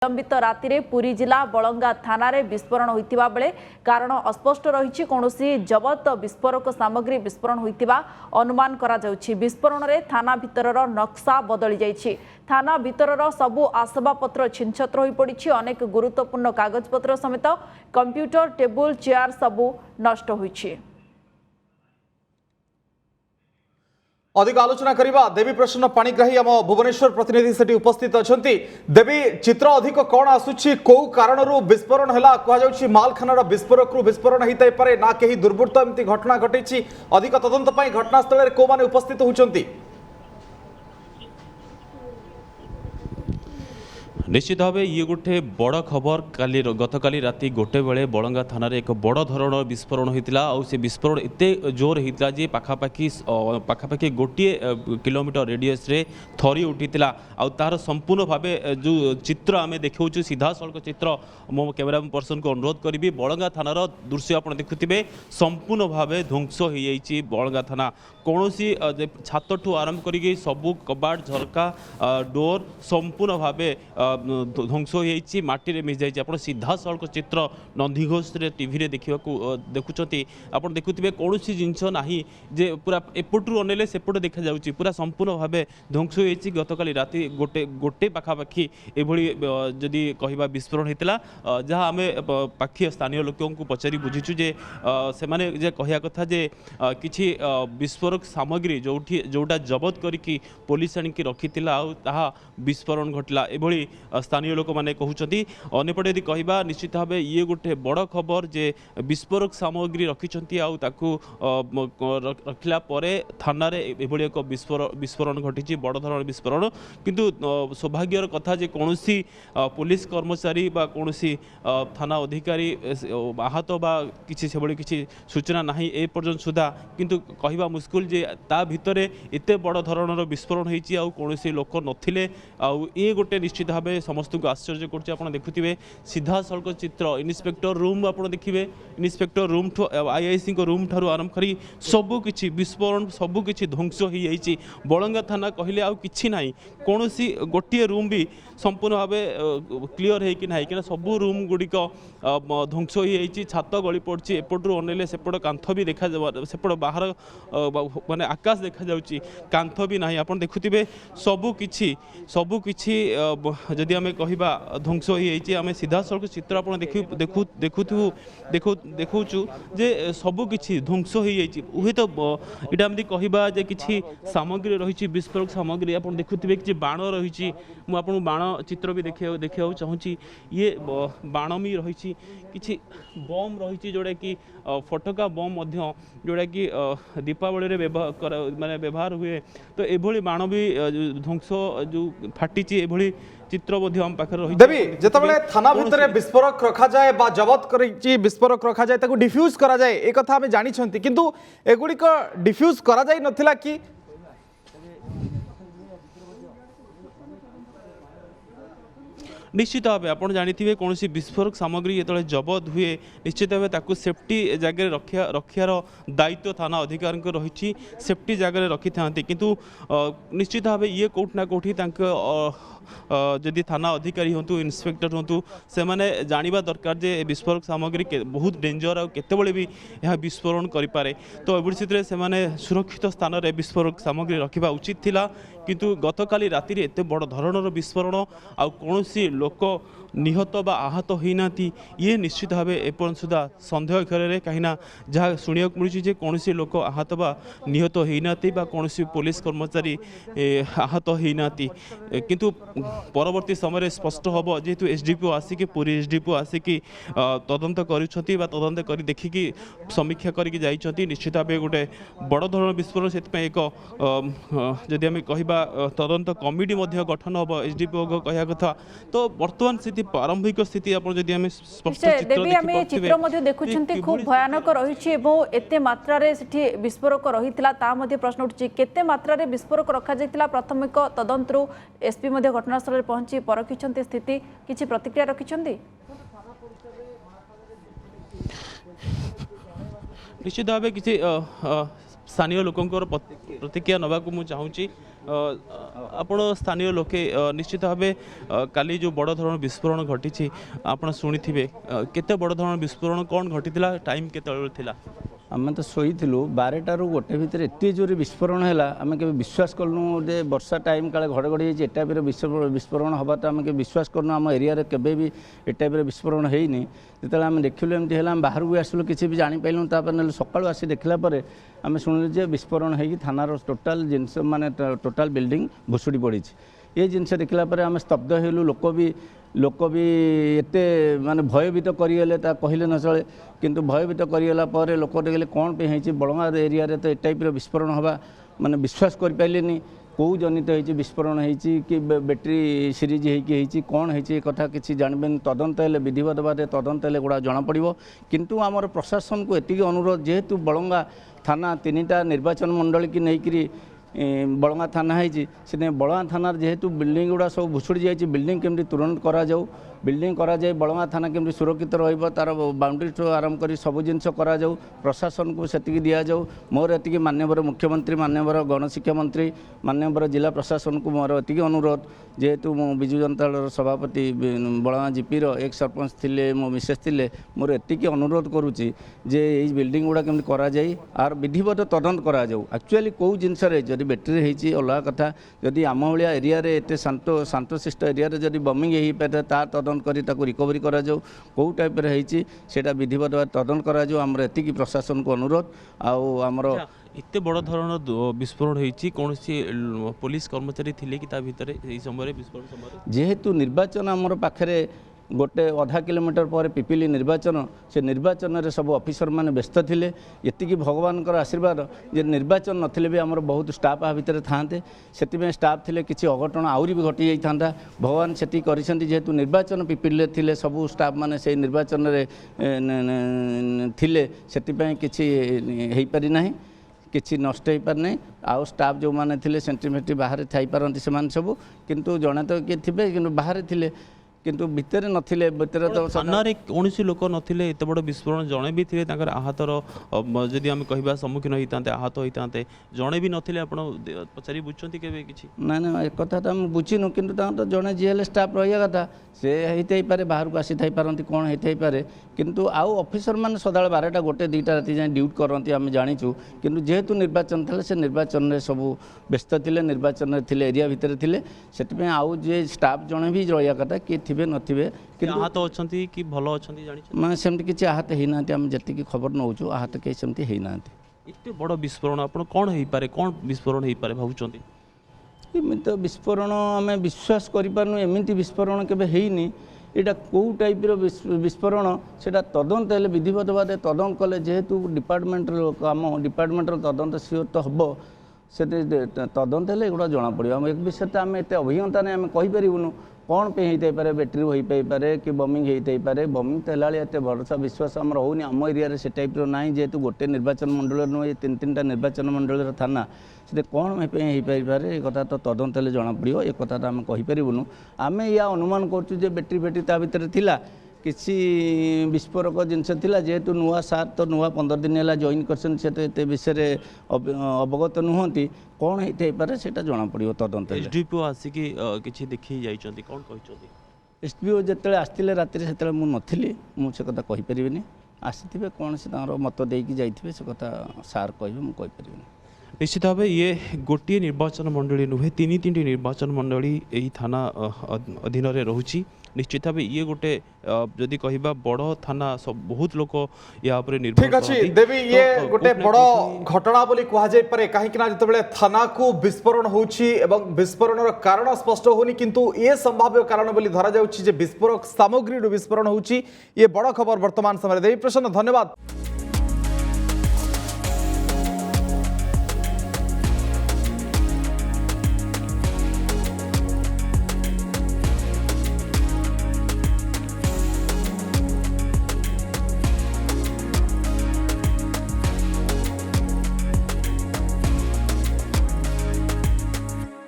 विलंबित राति पुरी जिला बलंगा थाना विस्फोरण होता बेले कारण अस्पष्ट रही कौन जबत विस्फोरक सामग्री विस्फोरण होता अनुमान करा विस्फोरण में थाना भितर नक्शा बदली जाइए। थाना भितर सबू आसबाबपत्र छिनछत्र हो पड़ी। अनेक गुरुत्वपूर्ण कागजपत्र समेत कंप्यूटर टेबुल चेयर सबू नष्ट होइछि। अधिक आलोचना करवा देवी प्रसन्न पाणिग्राही आम भुवनेश्वर प्रतिनिधि से उपस्थित अच्छा। देवी चित्र अधिक कौन आसूची कौ कारण विस्फोरण है कहुच्छी मालखानार विस्फोरक विस्फोरण होता पारे ना कहीं दुर्बृत्त एमती घटना घटी अधिक तदंत घटनास्थल में कौ माने उपस्थित होती। निश्चित भाव ये गोटे बड़ खबर गतकाली राति गोटे बेले बलंगा थाना एक बड़ धरण विस्फोरण होता से विस्फोरण एत जोर होता जे पाखापाखि गोटे किलोमीटर रेडियस रे थरी उठीला आर संपूर्ण भाव जो चित्र आम देखा सीधा सड़क चित्र मो कैमेरा पर्सन को अनुरोध करी बलंगा थानार दृश्य आप देखुवे संपूर्ण भाव ध्वंस हो जाइए। बलंगा थाना कौन छात ठू आरंभ करी सबू कबाट झरका डोर संपूर्ण भाव ध्वंस हो माटी मिस जाइए। आप सीधा सड़क चित्र नंदीघोष टीवी देखा देखुं आप देखुवे कौन जिनस ना जे पूरा एपटू अनेले सेपट देखा जाऊँगी पूरा संपूर्ण भाव ध्वंस हो गतकाली राति गोटे गोटे पाखापाखि एभली जदि कहवा विस्फोरण होता जहाँ आम पाखी स्थानीय लोक पचारि बुझीचु जे से माने जे कहया कथा जे किछि विस्फोरक सामग्री जोटा जबत करिकी पुलिस आनिकी रखिथिला आ विस्फोरण घटला एभली स्थानीय लोक मैंने कहते। अंपटे यदि कहवा निश्चित भाव ये गोटे बड़ खबर जे विस्फोरक सामग्री रखिंट रखला थाना एभली एक विस्फोरण घटी बड़ धरण विस्फोरण किंतु सौभाग्यर कथा जे कौन पुलिस कर्मचारी बा कौन थाना अधिकारी आहत बा किसी से किसी सूचना ना एपर्यंत सुधा किंतु कहवा मुस्किल जे ता भितरे एते बड़ धरणर विस्फोरण होती कौन लोक नथिले ये गोटे निश्चित भाव समस्त को आश्चर्य कर देखुवे सीधा सड़क चित्र इन्स्पेक्टर रूम आप देखिए इन्स्पेक्टर रूम आईआईसी रूम ठार आरंभ करी सबुकिछि विस्फोरण सबुकिछि ध्वंस हो जाइए। बलंगा थाना कहले आउ किछि नाही कौन गोटे रूम भी संपूर्ण भाव क्लीयर है कि ना कि सबू रूम गुड़िक ध्वंस हो जाइए। छात गली पड़ी एपटू अनेले सेपट कांथ भी देखा सेपट बाहर माने आकाश देखा जाउची कांथ भी ना आप देखुवे सबुकिछि जदि आम कहवा ध्वंस हो जाइए। आम सीधा सड़क चित्र आप देखुचु जे सबुकिछि ध्वंस हो जाइए। उहे तो इटा एमती कहवा जे किछि सामग्री रही विस्फोरक सामग्री आप देखुवे कि बाण रही मुझे बाण चित्र भी देखा चाहूँगी ये बाण भी रही किछि बम रही जोड़ा कि फटका बम जोड़ा कि दीपावली माने व्यवहार हुए तो एभली बाण भी ध्वंस जो फाटी एभली चित्र हम पाखे रही। देवी जिते थाना भितर विस्फोरक रखा जाए बा जबत करी विस्फोरक रखा जाए ताको डिफ्यूज करा जाए एक कथा आम जानी किंतु एगुड़िक डिफ्यूज करा जाई नथिला कि निश्चित भाव आप जानी कौन विस्फोरक सामग्री जो जबत हुए निश्चित भाव ताकू सेफ्टी जगह रखार दायित्व थाना अधिकारी रही सेफ्टी जगह रखी था किंतु निश्चित भाव ये कौट ना कौटी जदि थाना अधिकारी हूँ इन्स्पेक्टर हूँ से मैंने जानवा दरकार जे विस्फोरक सामग्री बहुत डेंजर आ केतबेले भी यह विस्फोरण करें तो एवं से सुरक्षित स्थान में विस्फोरक सामग्री रखा उचित थिला किंतु गतकाली राति एत बड़ धरणर विस्फोरण आ कौन लोक निहत बा आहत होना ये निश्चित भाव एपर्यंत सुधा सन्देह घर कहीं जहाँ शुणा मिलूँ कौन लोक आहत बा निहत होना कौन पुलिस कर्मचारी आहत होना किंतु परवर्ती समय स्पष्ट हम जेहेतु एसडीपीओ आसिक पुरी एसडीपीओ आसिक तदंत कर कर देखिकी समीक्षा करके निश्चित भाव गोटे बड़ धरण विस्फोरण से एक जदि आम कहवा तदंत कमिटी गठन हम एसडीपीओ कहया कथा तो बर्तमान स्थिति प्रारंभिक स्थिति आप जदि आम स्पष्ट चित्र देखुं खूब भयानक रही एते मात्रा विस्फोरक रही प्रश्न उठुची केते मात्रा विस्फोरक रखा जाइतिला प्राथमिक तदंतरु एसपी घटनास्थल में पहुंची परखिछन्ति स्थिति किछि प्रतिक्रिया रखिछन्ति। निश्चित भाव किसी स्थानीय लोकंकर प्रतिक्रिया नवाक मु चाहूँगी आपण स्थानीय लोके निश्चित भाव काली जो बड़ धरण विस्फोरण घटी आपण शुणी केते बड़ धरण विस्फोरण कौन घटी टाइम केते आम तो शोलु 12टारू गोटे भितर एत जोर विस्फोरण है आम के विश्वास करूँ जे वर्षा टाइम काले घड़घड़ी ए टाइप विस्फोरण हवा तो आम के विश्वास करूँ आम एरिया केबे भी ए टाइप विस्फोरण होनी जो आम देखिलु एमती है बाहर भी आसलु किसी भी जापारू ना सकाळु आसी देखला आम शुणिलु जे विस्फोरण हो थानार टोटाल जिनस माने टोटाल बिल्डिंग भुशुड़ी पड़ी ये जिनस देखला आम स्तब्ध हेलु लोक भी एते माने भयभीत करिगले ता कहले न चले किंतु भयभीत करिगला पर लोक देखले कौन पे है बड़ंगा एरिया रे तो ए टाइप विस्फोरण हवा माने विश्वास कर पाइलेनी कौ जनित होती विस्फोरण होती कि बैटेरी सीरीज होती कौन होती कथा किसी जानबेन तदंत हेले विधिवत भाव तदंत हेले गुड़ा जना पड़ो किंतु आमर प्रशासन को एतिकी अनुरोध जेहेतु बड़ंगा थाना 3टा निर्वाचन मंडल की नहीं बड़ंगा थाना है बड़ंगा थाना जेहेतु बिल्डिंग गुड़ा सब भुशुड़ी जाए बिल्डिंग केमती तुरंत करा जाऊ बिल्डिंग करा जाए बड़ंगा थाना केमती सुरक्षित रहिबो तार बाउंड्री ठू आरंभ कर सब जिनस करा जाऊ प्रशासन को सेतिकी दिया जाऊ मोर एतिकी माननीय मुख्यमंत्री माननीय गणशिक्षा मंत्री माननीय जिला प्रशासन को मोर एतिकी अनुरोध जेहेतु मो विजु जनता दल सभापति बड़ंगा जीपीर एक सरपंच थिले मो मिसेस थिले मोर एतिकी अनुरोध करुच्ची जे ये बिल्डिंग गुड़ा केमती करा जाए आर विधिवत तदंत करा जाऊ एक्चुअली कौ जिनस जदि बैटेरी होती अलग कथा जदि आम भाया एरिया एत शांतशिष्ट एरिया जदि बमिंग हो पाए तार तदंत करी ताको रिकवरी करा जाऊ कौ टाइप रे होती सेटा विधिवत तदंत करा जाऊ आमर एतिकी प्रशासन को अनुरोध आमर एत बड़ धरण विस्फोरण होती कौन पुलिस कर्मचारी थिले कि ता भितर समय विस्फोरण समय जेहेतु निर्वाचन आमर पाखरे गोटे आधा किलोमीटर पर पिपिली निर्वाचन से निर्वाचन रे सब ऑफिसर माने व्यस्त थिले एतिकी भगवान आशीर्वाद जे निर्वाचन नथिले भी आमर बहुत स्टाफ आ भितर थांते सेति स्टाफ थिले किछि अघटन आउरी भी घटी जाइथांता भगवान सेति करिसेंती जेहेतु निर्वाचन पिपिली थिले सब स्टाफ माने से निर्वाचन रे थिले सेति पय किछि हेइ पारि नाही किसी नष्ट हो पार नहीं आउ स्टाफ जो मैंने थे सेंटीमेट्री बाहर थी पारती से सब किंतु जड़े तो किए थे कि बाहर थे किंतु भितर नथिले भितर तो थाना कौन लोक नथिले एत बड़ विस्फोरण जड़े भी थे आहतर जदि आम कह सम्मुखीन होता आहत होता जड़े भी नथिले आपण पचारि बुझुंती केबे किछि ना ना एक कथा तो बुझीनु किंतु तो जड़े जी हेले स्टाफ रहा कथा से होते पारे बाहर को आसी थाई पारती कौन होते पारे किंतु आउ ऑफिसर मैंने सदा 12टा गोटे 2टा राति जाए ड्यूटी करती आम जाचु किंतु जेहेतु निर्वाचन थे से निर्वाचन में सब व्यस्त थे निर्वाचन में थे एरिया भितर थे से आउ जे स्टाफ जड़े भी रहा कथा किए थे नथिबे किंतु आहत अच्छी कि भल अच्छी जानी मैं सेमती किसी आहत होना आम जी खबर नौचु आहत कहीं सेमती होना एत बड़ विस्फोरण आप कौन हो पारे कौन विस्फोरण हो पारे भावुंट एमती तो विस्फोरण आम विश्वास करूँ एमती विस्फोरण केबे हेनी यहाँ कौ टाइप विस्फोरण से तदंत हेले विधिवत भाव तदंत कले जेहेतु डिपार्टमेंट काम डिपार्टमेंट तदंत सियोर तो हम से तदंत हेले एगुड़ा जना पड़ो एक विषय आम एत अभिज्ञता नहीं आम कहीपरूँ कौन पे होता पारे बैटेरी हो पारे कि बमिंग होता पारे बमिंग तो है एत भरोसा विश्वास आम होनी आम एरिया से टाइप ना जेहेतु गोटे निर्वाचन मंडल नुहे 3-3टा निर्वाचन मंडल थाना से कौन हो पारे ये कथा तो तदंत हेले जना पड़ो ये कथा तो आम कहीपरूँ आम या अनुमान करुँ बैटेरी फैटेरी ता भितर थिला किसी विस्फोरक जिनस जेहेतु नुआ सार तो नुआ 15 दिन है जॉइन कर विषय अवगत नुहति कौन होते पारे से जना पड़ो तदंत एसडीपीओ आसिकी किछि देखि जाइछन्ती कौन कहिछन्ती एसडीपीओ जिते आसते राति से मुझे मुझे कथा कहीपरि आसी कौन से मत देकी जाइए से कथा सार कहे मुझे निश्चित भाव ये गोटे निर्वाचन मंडली नुहे 3 निर्वाचन मंडली यही थाना अधीन रोची निश्चित भाव ये गोटे जदि कहबा बड़ थाना सब बहुत लोक या निर्भर ठीक अच्छे देवी ये गोटे बड़ घटना बोली कह जाय पारे कहीं जिते थाना को विस्फोरण होची एवं विस्फोरण कारण स्पष्ट होनी किंतु ये संभाव्य कारण बोली धरा जाउची जे विस्फोरक सामग्री विस्फोरण होची ये बड़ खबर वर्तमान समय देवी प्रसन्न धन्यवाद।